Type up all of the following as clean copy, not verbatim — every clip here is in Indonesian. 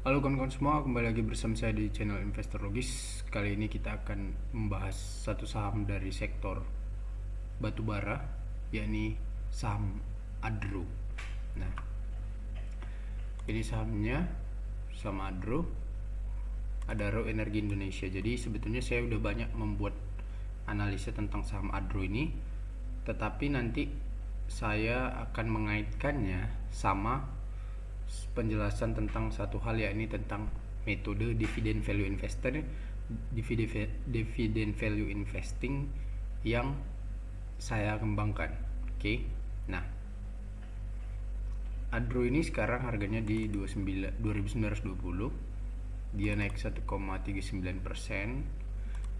Halo kawan-kawan semua, kembali lagi bersama saya di channel Investor Logis. Kali ini kita akan membahas satu saham dari sektor batubara, yakni saham Adro. Nah, ini sahamnya sama Adro, Adaro Energi Indonesia. Jadi sebetulnya saya udah banyak membuat analisa tentang saham Adro ini, tetapi nanti saya akan mengaitkannya sama penjelasan tentang satu hal, yakni tentang metode dividend value value investing yang saya kembangkan. Oke. Nah, Adro ini sekarang harganya di 2920. Dia naik 1,39%.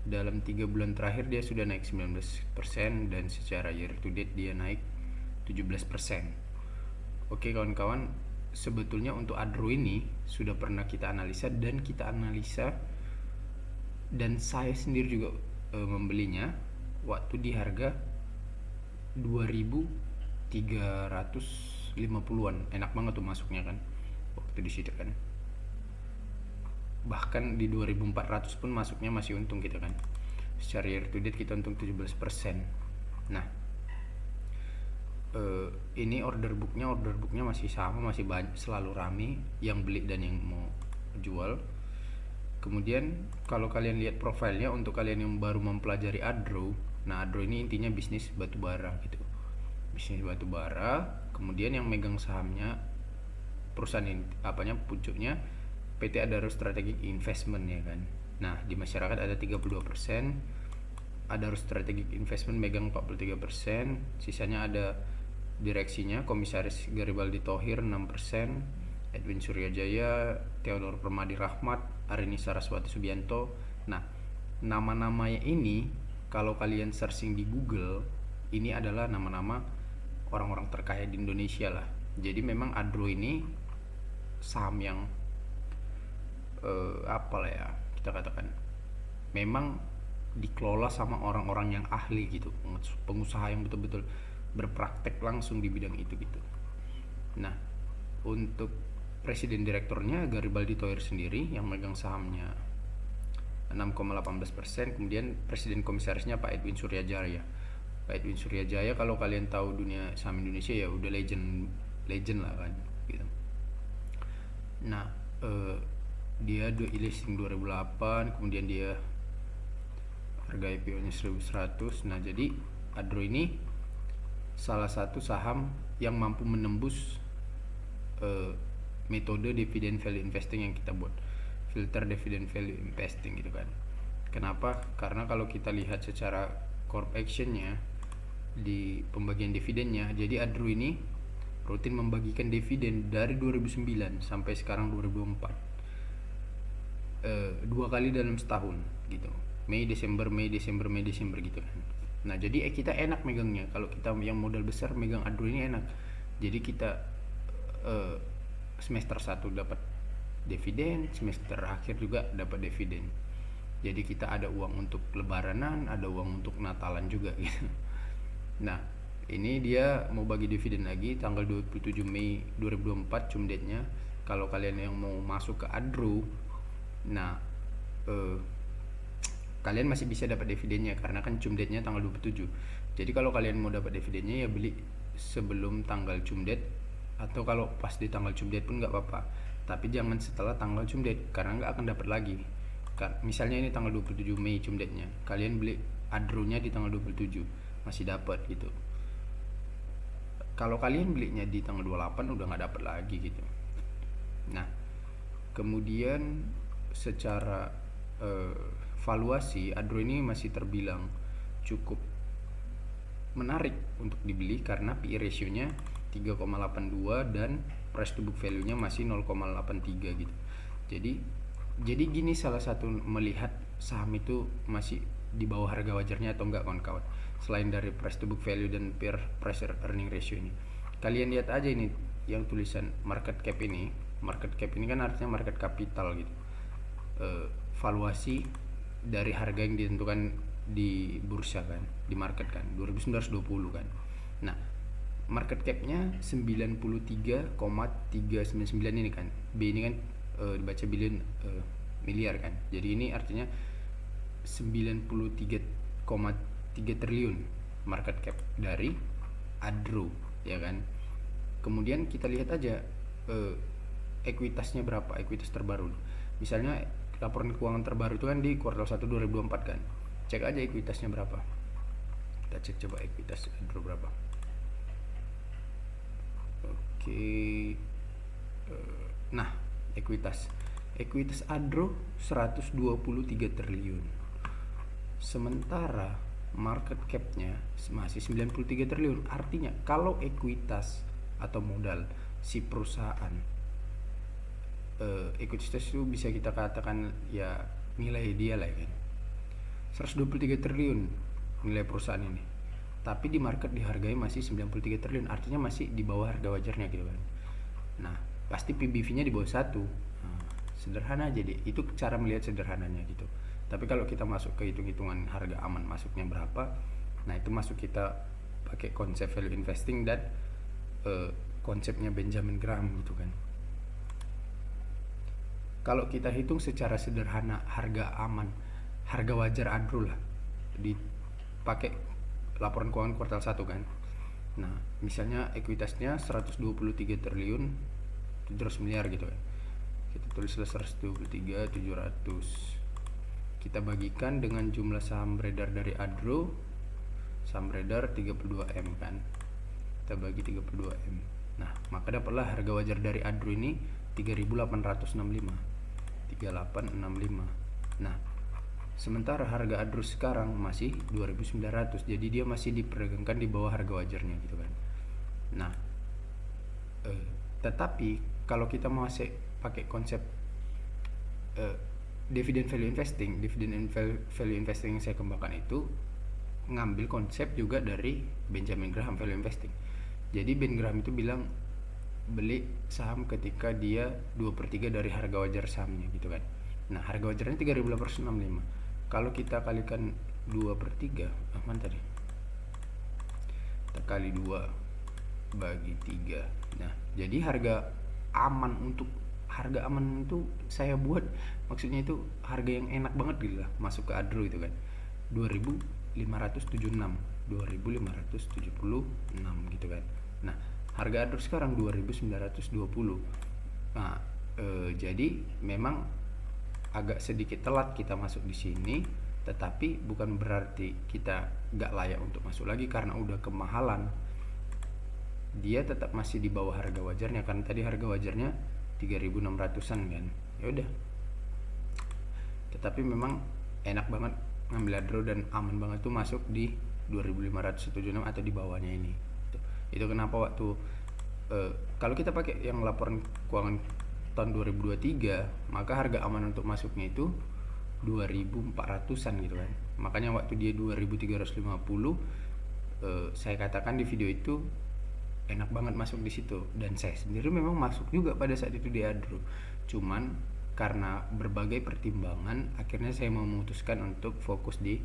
Dalam 3 bulan terakhir dia sudah naik 19%, dan secara year to date dia naik 17%. Oke kawan-kawan, sebetulnya untuk Adro ini sudah pernah kita analisa, dan saya sendiri juga membelinya waktu di harga 2350-an. Enak banget tuh masuknya kan waktu di situ kan. Bahkan di 2400 pun masuknya masih untung kita kan. Secara year to date kita untung 17%. Nah, ini order booknya masih sama, masih banyak, selalu rame yang beli dan yang mau jual. Kemudian kalau kalian lihat profilnya, untuk kalian yang baru mempelajari Adro, nah Adro ini intinya bisnis batubara gitu, bisnis batubara. Kemudian yang megang sahamnya perusahaan ini, pucuknya PT Adaro Strategic Investment ya kan. Nah, di masyarakat ada 32%, Adaro Strategic Investment megang 43%, sisanya ada direksinya Komisaris Garibaldi Thohir 6%, Edwin Suryajaya, Theodor Permadi Rahmat, Arini Saraswati Subianto. Nah, nama-namanya ini kalau kalian searching di Google, ini adalah nama-nama orang-orang terkaya di Indonesia lah. Jadi memang Adro ini saham yang kita katakan memang dikelola sama orang-orang yang ahli gitu, pengusaha yang betul-betul berpraktek langsung di bidang itu gitu. Nah, untuk presiden direkturnya Garibaldi Thohir sendiri yang megang sahamnya 6,18%. Kemudian presiden komisarisnya Pak Edwin Suryajaya. Pak Edwin Suryajaya kalau kalian tahu dunia saham Indonesia ya udah legend lah kan gitu. Nah, dia listing 2008, kemudian dia harga IPO-nya 1100. Nah, jadi Adro ini salah satu saham yang mampu menembus metode dividend value investing yang kita buat, filter dividend value investing gitu kan. Kenapa? Karena kalau kita lihat secara corp actionnya di pembagian dividennya, jadi Adro ini rutin membagikan dividen dari 2009 sampai sekarang 2024, 2 kali dalam setahun gitu, Mei Desember gitu kan. Nah, jadi kita enak megangnya. Kalau kita yang modal besar megang Adro ini enak. Jadi kita semester 1 dapat dividen, semester akhir juga dapat dividen. Jadi kita ada uang untuk lebaranan, ada uang untuk Natalan juga gitu. Nah, ini dia mau bagi dividen lagi tanggal 27 Mei 2024 cum date-nya. Kalau kalian yang mau masuk ke Adro, nah kalian masih bisa dapat dividennya karena kan cum date-nya tanggal 27. Jadi kalau kalian mau dapat dividennya ya beli sebelum tanggal cum date, atau kalau pas di tanggal cum date pun nggak apa-apa, tapi jangan setelah tanggal cum date karena nggak akan dapat lagi. Misalnya ini tanggal 27 Mei cum date-nya, kalian beli Adro-nya di tanggal 27 masih dapat gitu. Kalau kalian belinya di tanggal 28 udah nggak dapat lagi gitu. Nah, kemudian secara valuasi Adro ini masih terbilang cukup menarik untuk dibeli karena PE ratio-nya 3,82 dan price to book value-nya masih 0,83 gitu. Jadi gini, salah satu melihat saham itu masih di bawah harga wajarnya atau enggak kawan-kawan. Selain dari price to book value dan price earning ratio ini, kalian lihat aja ini yang tulisan market cap ini. Market cap ini kan artinya market capital gitu. Valuasi dari harga yang ditentukan di bursa kan, di market kan, 2920 kan. Nah, market cap-nya 93,399 ini kan. B ini kan dibaca billion, miliar kan. Jadi ini artinya 93,3 triliun market cap dari Adro, ya kan. Kemudian kita lihat aja ekuitasnya berapa, ekuitas terbaru. Misalnya laporan keuangan terbaru itu kan di kuartal 1 2024 kan. Cek aja ekuitasnya berapa. Kita cek coba ekuitas Adro berapa. Oke. Nah, ekuitas Adro 123 triliun. Sementara market cap-nya masih 93 triliun. Artinya kalau ekuitas atau modal si perusahaan, ekuitas itu bisa kita katakan ya nilai dia lah kan, 123 triliun nilai perusahaan ini, tapi di market dihargai masih 93 triliun, artinya masih di bawah harga wajarnya gitu kan. Nah pasti PBV-nya di bawah 1. Sederhana aja deh, itu cara melihat sederhananya gitu. Tapi kalau kita masuk ke hitung-hitungan harga aman masuknya berapa, nah itu masuk kita pakai konsep value investing dan konsepnya Benjamin Graham gitu kan. Kalau kita hitung secara sederhana harga aman, harga wajar Adro lah, dipakai laporan keuangan kuartal 1 kan. Nah misalnya ekuitasnya 123 triliun 700 miliar gitu kan. Kita tulislah 123 700, kita bagikan dengan jumlah saham beredar dari Adro. Saham beredar 32M kan, kita bagi 32M. Nah maka dapatlah harga wajar dari Adro ini 3865. Nah sementara harga Adro sekarang masih 2900, jadi dia masih diperdagangkan di bawah harga wajarnya gitu kan. Nah tetapi kalau kita masih pakai konsep dividend value investing yang saya kembangkan itu ngambil konsep juga dari Benjamin Graham value investing. Jadi Ben Graham itu bilang beli saham ketika dia 2/3 dari harga wajar sahamnya gitu kan. Nah harga wajarnya 3865, kalau kita kalikan 2/3, mana tadi, kita kali 2 bagi 3. Nah jadi harga aman itu saya buat, maksudnya itu harga yang enak banget gitu lah masuk ke Adro itu kan, 2576 gitu kan. Nah harga Adro sekarang 2920. Nah jadi memang agak sedikit telat kita masuk di sini, tetapi bukan berarti kita nggak layak untuk masuk lagi karena udah kemahalan. Dia tetap masih di bawah harga wajarnya, kan tadi harga wajarnya 3.600-an kan. Ya udah. Tetapi memang enak banget ngambil Adro dan aman banget tuh masuk di 2576 atau di bawahnya ini. Itu kenapa waktu kalau kita pakai yang laporan keuangan tahun 2023, maka harga aman untuk masuknya itu 2.400-an gitu kan. Makanya waktu dia 2.350, saya katakan di video itu enak banget masuk di situ, dan saya sendiri memang masuk juga pada saat itu di Adro. Cuman karena berbagai pertimbangan akhirnya saya memutuskan untuk fokus di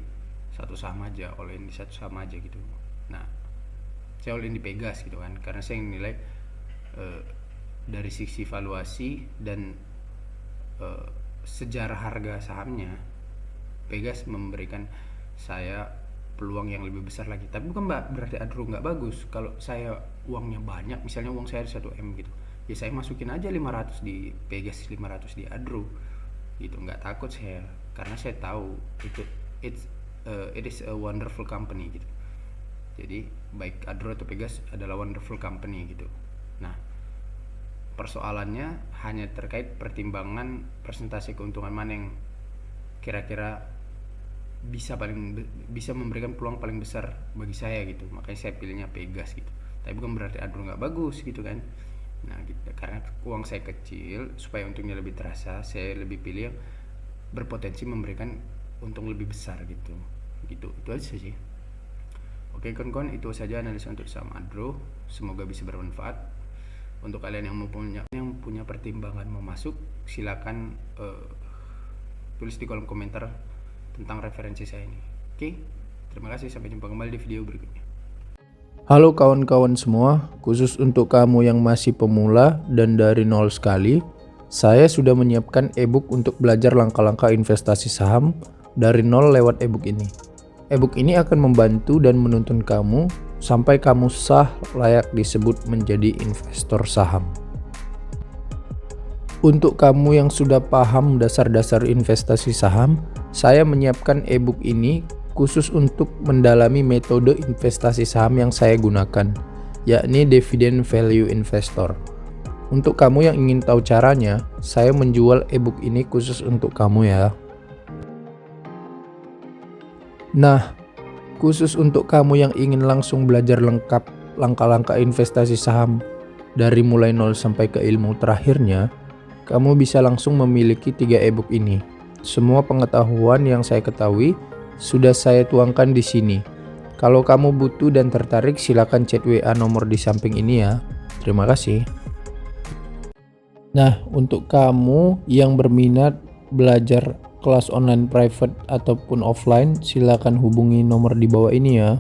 satu saham aja, all in di satu saham aja gitu. Nah saya all in di Pegas gitu kan, karena saya nilai dari sisi valuasi dan sejarah harga sahamnya Pegas memberikan saya peluang yang lebih besar lagi. Tapi bukan berarti Adro nggak bagus. Kalau saya uangnya banyak, misalnya uang saya 1M gitu, ya saya masukin aja 500 di Pegas, 500 di Adro gitu, nggak takut saya, karena saya tahu itu it is a wonderful company gitu. Jadi baik Adro atau Pegas adalah wonderful company gitu. Nah persoalannya hanya terkait pertimbangan persentase keuntungan mana yang kira-kira bisa memberikan peluang paling besar bagi saya gitu. Makanya saya pilihnya Pegas gitu. Tapi bukan berarti Adro nggak bagus gitu kan. Nah gitu, karena uang saya kecil, supaya untungnya lebih terasa, saya lebih pilih yang berpotensi memberikan untung lebih besar gitu. Itu aja sih. Oke kawan-kawan, itu saja analisa untuk saham Adro. Semoga bisa bermanfaat. Untuk kalian yang punya pertimbangan mau masuk, silakan tulis di kolom komentar tentang referensi saya ini. Oke, terima kasih, sampai jumpa kembali di video berikutnya. Halo kawan-kawan semua, khusus untuk kamu yang masih pemula dan dari nol sekali, Saya sudah menyiapkan e-book untuk belajar langkah-langkah investasi saham dari nol lewat e-book ini. E-book ini akan membantu dan menuntun kamu sampai kamu sah layak disebut menjadi investor saham. Untuk kamu yang sudah paham dasar-dasar investasi saham, saya menyiapkan e-book ini khusus untuk mendalami metode investasi saham yang saya gunakan, yakni Dividend Value Investor. Untuk kamu yang ingin tahu caranya, saya menjual e-book ini khusus untuk kamu ya. Nah, khusus untuk kamu yang ingin langsung belajar lengkap langkah-langkah investasi saham dari mulai nol sampai ke ilmu terakhirnya, kamu bisa langsung memiliki 3 e-book ini. Semua pengetahuan yang saya ketahui sudah saya tuangkan di sini. Kalau kamu butuh dan tertarik, silakan chat WA nomor di samping ini ya. Terima kasih. Nah, untuk kamu yang berminat belajar kelas online private ataupun offline, silakan hubungi nomor di bawah ini ya.